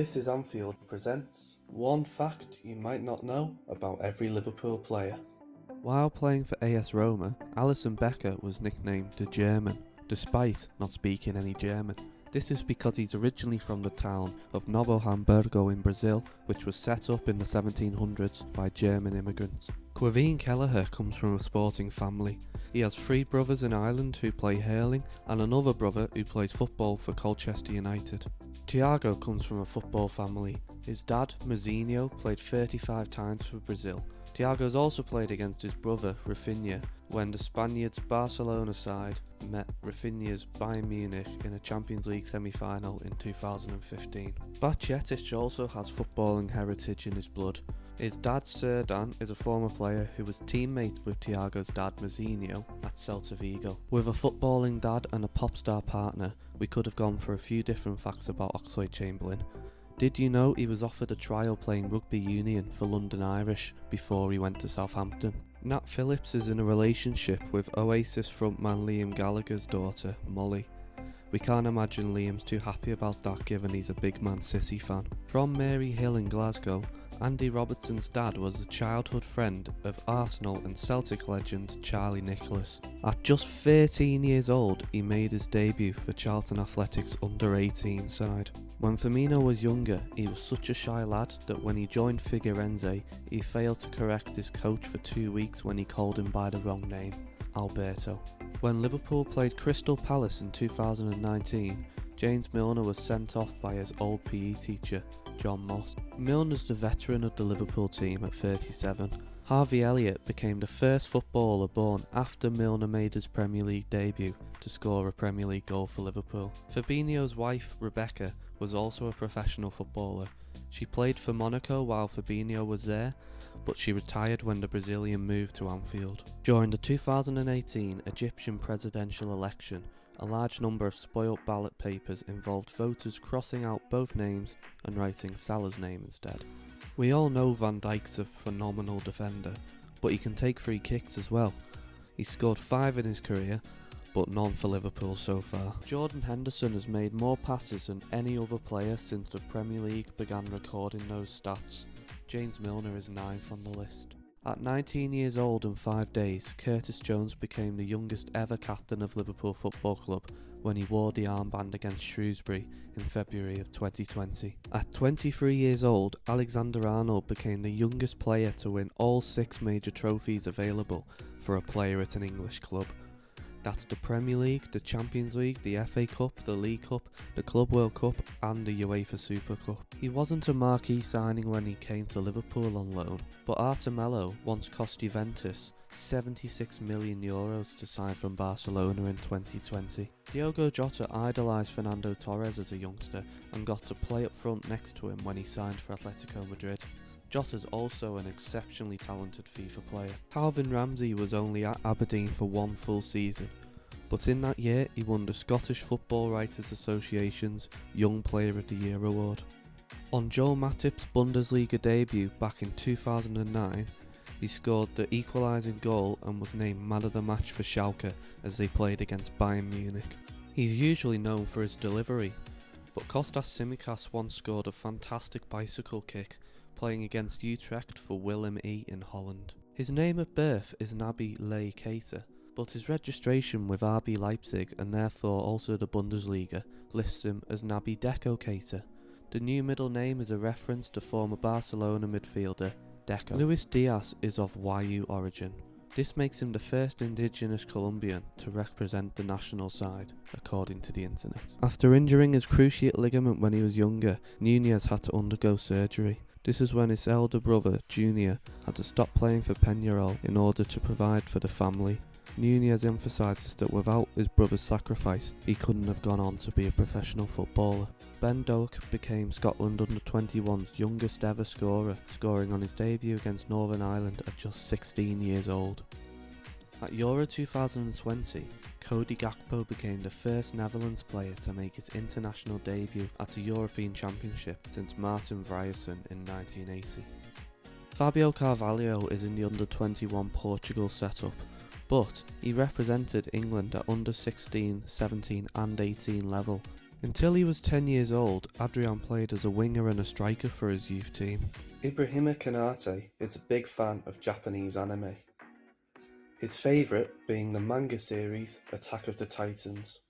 This is Anfield presents one fact you might not know about every Liverpool player. While playing for AS Roma, Alisson Becker was nicknamed the German, despite not speaking any German. This is because he's originally from the town of Novo Hamburgo in Brazil, which was set up in the 1700s by German immigrants. Quaveen Kelleher comes from a sporting family. He has three brothers in Ireland who play hurling and another brother who plays football for Colchester United. Thiago comes from a football family. His dad, Mazinho, played 35 times for Brazil. Thiago's also played against his brother, Rafinha, when the Spaniards' Barcelona side met Rafinha's Bayern Munich in a Champions League semi-final in 2015. Bajcetic also has footballing heritage in his blood. His dad, Serdan, is a former player who was teammates with Thiago's dad, Mazinho, at Celta Vigo. With a footballing dad and a pop star partner, we could have gone for a few different facts about Oxlade-Chamberlain. Did you know he was offered a trial playing rugby union for London Irish before he went to Southampton? Nat Phillips is in a relationship with Oasis frontman Liam Gallagher's daughter, Molly. We can't imagine Liam's too happy about that given he's a big Man City fan. From Mary Hill in Glasgow, Andy Robertson's dad was a childhood friend of Arsenal and Celtic legend Charlie Nicholas. At just 13 years old, he made his debut for Charlton Athletic's under-18 side. When Firmino was younger, he was such a shy lad that when he joined Figueirense, he failed to correct his coach for 2 weeks when he called him by the wrong name, Alberto. When Liverpool played Crystal Palace in 2019, James Milner was sent off by his old PE teacher, John Moss. Milner's the veteran of the Liverpool team at 37. Harvey Elliott became the first footballer born after Milner made his Premier League debut to score a Premier League goal for Liverpool. Fabinho's wife, Rebecca, was also a professional footballer. She played for Monaco while Fabinho was there, but she retired when the Brazilian moved to Anfield. During the 2018 Egyptian presidential election, a large number of spoilt ballot papers involved voters crossing out both names and writing Salah's name instead. We all know Van Dijk's a phenomenal defender, but he can take free kicks as well. He scored 5 in his career, but none for Liverpool so far. Jordan Henderson has made more passes than any other player since the Premier League began recording those stats. James Milner is 9th on the list. At 19 years old and 5 days, Curtis Jones became the youngest ever captain of Liverpool Football Club when he wore the armband against Shrewsbury in February of 2020. At 23 years old, Alexander Arnold became the youngest player to win all 6 major trophies available for a player at an English club. That's the Premier League, the Champions League, the FA Cup, the League Cup, the Club World Cup and the UEFA Super Cup. He wasn't a marquee signing when he came to Liverpool on loan, but Artemelo once cost Juventus €76 million to sign from Barcelona in 2020. Diogo Jota idolised Fernando Torres as a youngster and got to play up front next to him when he signed for Atletico Madrid. Jota's also an exceptionally talented FIFA player. Calvin Ramsey was only at Aberdeen for 1 full season, but in that year he won the Scottish Football Writers Association's Young Player of the Year award. On Joel Matip's Bundesliga debut back in 2009, he scored the equalising goal and was named man of the match for Schalke as they played against Bayern Munich. He's usually known for his delivery, but Kostas Tsimikas once scored a fantastic bicycle kick playing against Utrecht for Willem II in Holland. His name of birth is Naby Lay Keita, but his registration with RB Leipzig and therefore also the Bundesliga lists him as Naby Deco Keita. The new middle name is a reference to former Barcelona midfielder Deco. Luis Diaz is of Wayuu origin. This makes him the first indigenous Colombian to represent the national side, according to the internet. After injuring his cruciate ligament when he was younger, Nunez had to undergo surgery. This is when his elder brother, Junior, had to stop playing for Peñarol in order to provide for the family. Nunez emphasises that without his brother's sacrifice, he couldn't have gone on to be a professional footballer. Ben Doak became Scotland under-21's youngest ever scorer, scoring on his debut against Northern Ireland at just 16 years old. At Euro 2020, Cody Gakpo became the first Netherlands player to make his international debut at a European Championship since Martin Vriessen in 1980. Fabio Carvalho is in the under-21 Portugal setup, but he represented England at under 16, 17 and 18 level Until he was 10 years old, Adrian played as a winger and a striker for his youth team. Ibrahima Konate is a big fan of Japanese anime, his favourite being the manga series Attack of the Titans.